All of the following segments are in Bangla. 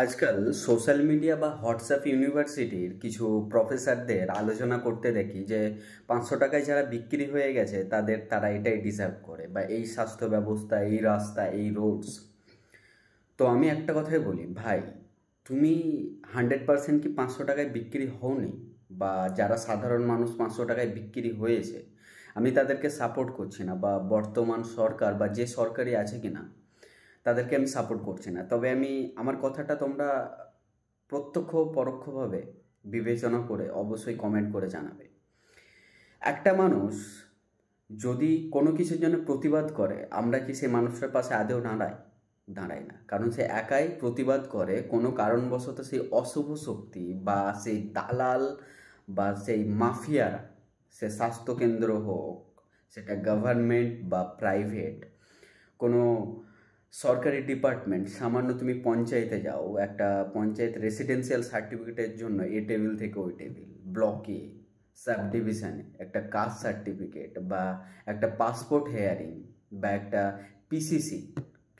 আজকাল সোশ্যাল মিডিয়া বা হোয়াটসঅ্যাপ ইউনিভার্সিটির কিছু প্রফেসরদের আলোচনা করতে দেখি যে 500 টাকায় যারা বিক্রি হয়ে গেছে তারা এটাই ডিজার্ভ করে, বা এই স্বাস্থ্য ব্যবস্থা, এই রাস্তা, এই রোডস। তো আমি একটা কথাই বলি ভাই, তুমি 100% কি 500 টাকায় বিক্রি হওনি? বা যারা সাধারণ মানুষ 500 টাকায় বিক্রি হয়েছে, আমি তাদেরকে সাপোর্ট করছি না, বা বর্তমান সরকার বা যে সরকারই আছে কিনা তাদেরকে আমি সাপোর্ট করছি না। তবে আমার কথাটা তোমরা প্রত্যক্ষ পরোক্ষভাবে বিবেচনা করে অবশ্যই কমেন্ট করে জানাবে। একটা মানুষ যদি কোনো কিছুর জন্য প্রতিবাদ করে, আমরা কি সেই মানুষটার পাশে আদৌ দাঁড়াই না। কারণ সে একাই প্রতিবাদ করে, কোনো কারণবশত সেই অশুভ শক্তি বা সেই দালাল বা সেই মাফিয়ারা, সে স্বাস্থ্যকেন্দ্র হোক, সেটা গভর্নমেন্ট বা প্রাইভেট, কোনো সরকারি ডিপার্টমেন্ট, সামান্য তুমি পঞ্চায়েতে যাও, একটা পঞ্চায়েত রেসিডেন্সিয়াল সার্টিফিকেটের জন্য এ টেবিল থেকে ওই টেবিল, ব্লকে, সাব ডিভিশনে একটা কাস্ট সার্টিফিকেট বা একটা পাসপোর্ট হেয়ারিং বা একটা পিসিসি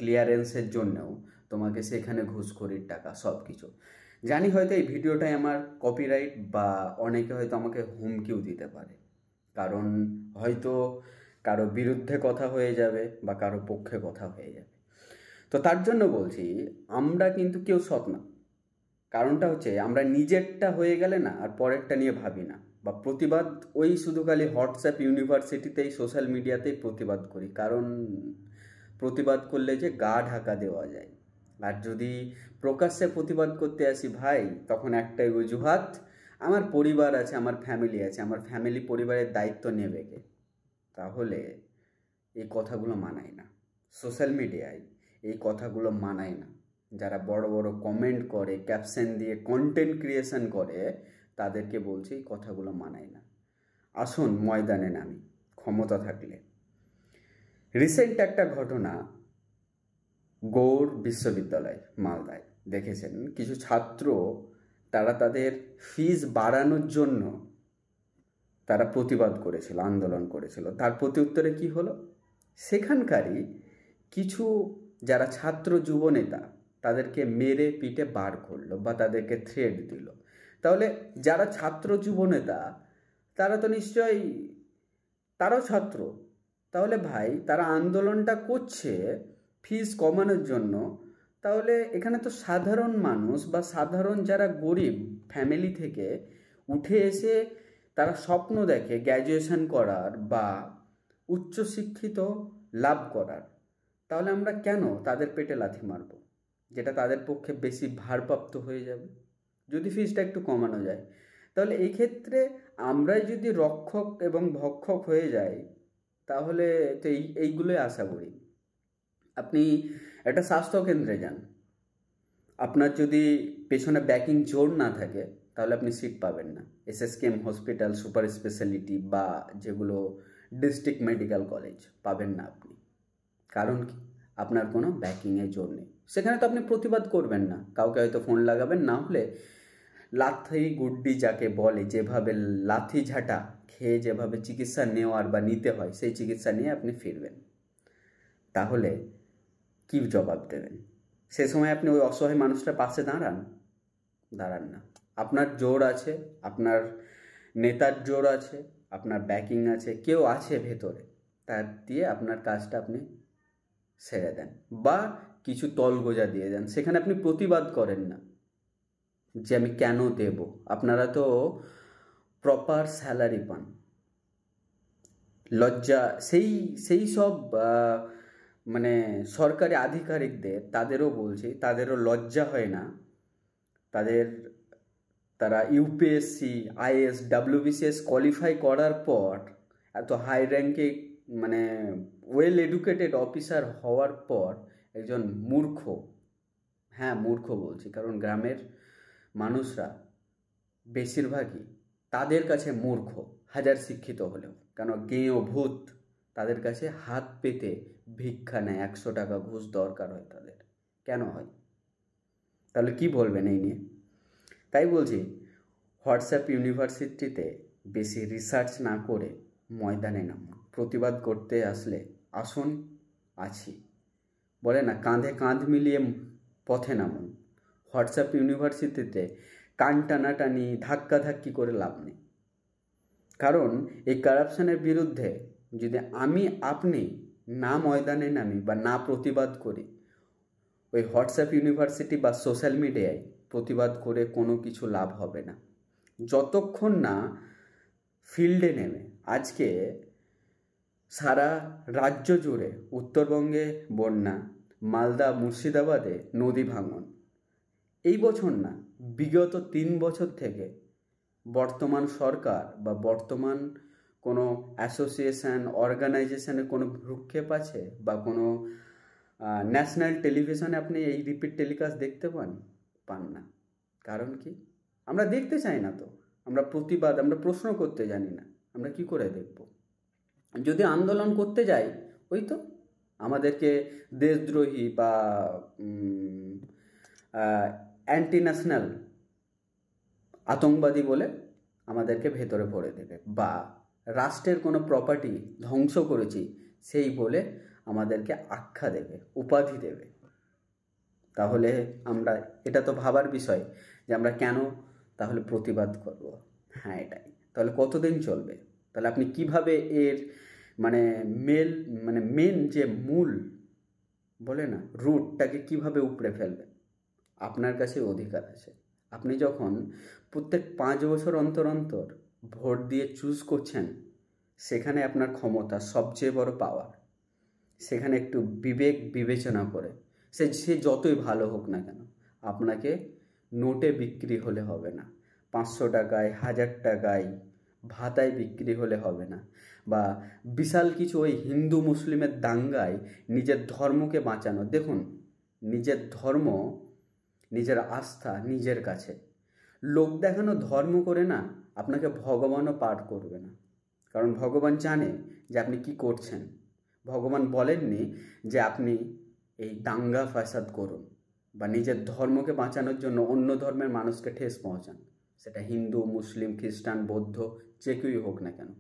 ক্লিয়ারেন্সের জন্যও তোমাকে সেখানে ঘুষখোরির টাকা, সব কিছু। জানি হয়তো এই ভিডিওটাই আমার কপিরাইট, বা অনেকে হয়তো আমাকে হুমকিও দিতে পারে, কারণ হয়তো কারো বিরুদ্ধে কথা হয়ে যাবে বা কারো পক্ষে কথা হয়ে যাবে। তো তার জন্য বলছি, আমরা কিন্তু কেউ সৎ না। কারণটা হচ্ছে আমরা নিজেরটা হয়ে গেলে না আর পরেরটা নিয়ে ভাবি না, বা প্রতিবাদ ওই শুধু খালি হোয়াটসঅ্যাপ ইউনিভার্সিটিতেই, সোশ্যাল মিডিয়াতেই প্রতিবাদ করি। কারণ প্রতিবাদ করলে যে গা ঢাকা দেওয়া যায়, আর যদি প্রকাশ্যে প্রতিবাদ করতে আসি ভাই, তখন একটাই অজুহাত, আমার পরিবার আছে, আমার ফ্যামিলি আছে, আমার ফ্যামিলি পরিবারের দায়িত্ব নেবে কে? তাহলে এই কথাগুলো মানায় না। সোশ্যাল মিডিয়ায় এই কথাগুলো মানায় না। যারা বড় বড় কমেন্ট করে, ক্যাপশন দিয়ে কন্টেন্ট ক্রিয়েশন করে, তাদেরকে বলছি এই কথাগুলো মানায় না। আসুন ময়দানে নামি, ক্ষমতা থাকলে। রিসেন্ট একটা ঘটনা, গৌড় বিশ্ববিদ্যালয় মালদায় দেখেছেন, কিছু ছাত্র তারা তাদের ফিজ বাড়ানোর জন্য তারা প্রতিবাদ করেছিল, আন্দোলন করেছিল। তার প্রতি উত্তরে কী হলো? সেখানকারই কিছু যারা ছাত্র যুবনেতা তাদেরকে মেরে পিটে বার করলো বা তাদেরকে থ্রেট দিল। তাহলে যারা ছাত্র যুবনেতা তারা তো নিশ্চয়ই, তারাও ছাত্র। তাহলে ভাই, তারা আন্দোলনটা করছে ফিস কমানোর জন্য। তাহলে এখানে তো সাধারণ মানুষ বা সাধারণ যারা গরিব ফ্যামিলি থেকে উঠে এসে তারা স্বপ্ন দেখে গ্র্যাজুয়েশন করার বা উচ্চশিক্ষিত লাভ করার, তাহলে আমরা কেন তাদের পেটে লাথি মারব, যেটা তাদের পক্ষে বেশি ভারপ্রাপ্ত হয়ে যাবে যদি ফিসটা একটু কমানো যায়? তাহলে এই ক্ষেত্রে আমরাই যদি রক্ষক এবং ভক্ষক হয়ে যাই, তাহলে তো এইগুলোই আশা করি। আপনি একটা স্বাস্থ্যকেন্দ্রে যান, আপনার যদি পেছনে ব্যাকিং জোর না থাকে, তাহলে আপনি সিট পাবেন না। এসএসকেএম হসপিটাল, সুপার স্পেশালিটি বা যেগুলো ডিস্ট্রিক্ট মেডিকেল কলেজ, পাবেন না আপনি। কারণ কি? আপনার কোনো ব্যাকিংয়ে জোর নেই। সেখানে তো আপনি প্রতিবাদ করবেন না, কাউকে হয়তো ফোন লাগাবেন, না হলে লাথি গুড্ডি যাকে বলে, যেভাবে লাথি ঝাঁটা খেয়ে যেভাবে চিকিৎসা নেওয়ার বা নিতে হয়, সেই চিকিৎসা নিয়ে আপনি ফিরবেন। তাহলে কি জবাব দেবেন? সে সময় আপনি ওই অসহায় মানুষটার পাশে দাঁড়ান না। আপনার জোর আছে, আপনার নেতার জোর আছে, আপনার ব্যাকিং আছে, কেউ আছে ভেতরে, তার দিয়ে আপনার কাজটা আপনি সেরে দেন, বা কিছু তলগোজা দিয়ে দেন। সেখানে আপনি প্রতিবাদ করেন না যে আমি কেন দেব। আপনারা তো প্রপার স্যালারি পান। লজ্জা, সেই সেই সব মানে সরকারি আধিকারিকদের, তাদেরও বলছি, তাদেরও লজ্জা হয় না? তারা ইউপিএসসি, আইএস, ডাব্লিউবিসিএস কোয়ালিফাই করার পর, এত হাই র্যাঙ্কে, মানে ওয়েল এডুকেটেড অফিসার হওয়ার পর, একজন মূর্খ, হ্যাঁ মূর্খ বলছি কারণ গ্রামের মানুষরা বেশিরভাগই তাদের কাছে মূর্খ, হাজার শিক্ষিত হলেও। কেন? গেঁয়ো ভূত তাদের কাছে হাত পেতে ভিক্ষা নেয়, 100 টাকা ঘুষ দরকার হয় তাদের। কেন হয়? তাহলে কি বলবেন এই নিয়ে? তাই বলছি, হোয়াটসঅ্যাপ ইউনিভার্সিটিতে বেশি রিসার্চ না করে ময়দানে নামুন। প্রতিবাদ করতে আসলে আসুন, আছি, বলে না, কাঁধে কাঁধ মিলিয়ে পথে নামুন। হোয়াটসঅ্যাপ ইউনিভার্সিটিতে কান টানাটানি ধাক্কাধাক্কি করে লাভ নেই। কারণ এই কারাপশানের বিরুদ্ধে যদি আপনি না ময়দানে নামি বা না প্রতিবাদ করি, ওই হোয়াটসঅ্যাপ ইউনিভার্সিটি বা সোশ্যাল মিডিয়ায় প্রতিবাদ করে কোনো কিছু লাভ হবে না। যতক্ষণ না ফিল্ডে নেমে, আজকে সারা রাজ্য জুড়ে উত্তরবঙ্গে বন্যা, মালদা মুর্শিদাবাদে নদী ভাঙন, এই বছর না বিগত 3 বছর থেকে বর্তমান সরকার বা বর্তমান কোনো অ্যাসোসিয়েশন অর্গানাইজেশনের কোনো ভ্রুক্ষেপ আছে বা কোনো ন্যাশনাল টেলিভিশনে আপনি এই রিপিট টেলিকাস্ট দেখতে পান না। কারণ কি? আমরা দেখতে চাই না তো, আমরা প্রতিবাদ, আমরা প্রশ্ন করতে জানি না, আমরা কি করে দেখব? যদি আন্দোলন করতে যাই, ওই তো আমাদেরকে দেশদ্রোহী বা অ্যান্টি ন্যাশনাল আতঙ্কবাদী বলে আমাদেরকে ভেতরে ভরে দেবে, বা রাষ্ট্রের কোনো প্রপার্টি ধ্বংস করেছি সেই বলে আমাদেরকে আখ্যা দেবে, উপাধি দেবে। তাহলে এটা তো ভাবার বিষয় যে আমরা কেন তাহলে প্রতিবাদ করব। হ্যাঁ, এটাই। তাহলে কতদিন চলবে? তাহলে আপনি কিভাবে এর মেন যে মূল বলে না, রুটটাকে কিভাবে উপড়ে ফেলবেন? আপনার কাছে অধিকার আছে। আপনি যখন প্রত্যেক 5 বছর অন্তর অন্তর ভোট দিয়ে চুজ করছেন, সেখানে আপনার ক্ষমতা সবচেয়ে বড় পাওয়ার। সেখানে একটু বিবেক বিবেচনা করে সে যতই ভালো হোক না কেন, আপনাকে নোটে বিক্রি হলে হবে না, 500 টাকায় 1000 টাকায় ভাতায় বিক্রি হলে হবে না, বা বিশাল কিছু ওই হিন্দু মুসলিমের দাঙ্গায় নিজের ধর্মকে বাঁচানো। দেখুন, নিজের ধর্ম, নিজের আস্থা নিজের কাছে। লোক দেখানো ধর্ম করে না আপনাকে ভগবানও পার করবে না। কারণ ভগবান জানে যে আপনি কি করছেন। ভগবান বলেননি যে আপনি এই দাঙ্গা ফাসাদ করুন বা নিজের ধর্মকে বাঁচানোর জন্য অন্য ধর্মের মানুষকে ঠেস পৌঁছান, সেটা হিন্দু, মুসলিম, খ্রিস্টান, বৌদ্ধ, যে কেউই হোক না কেন।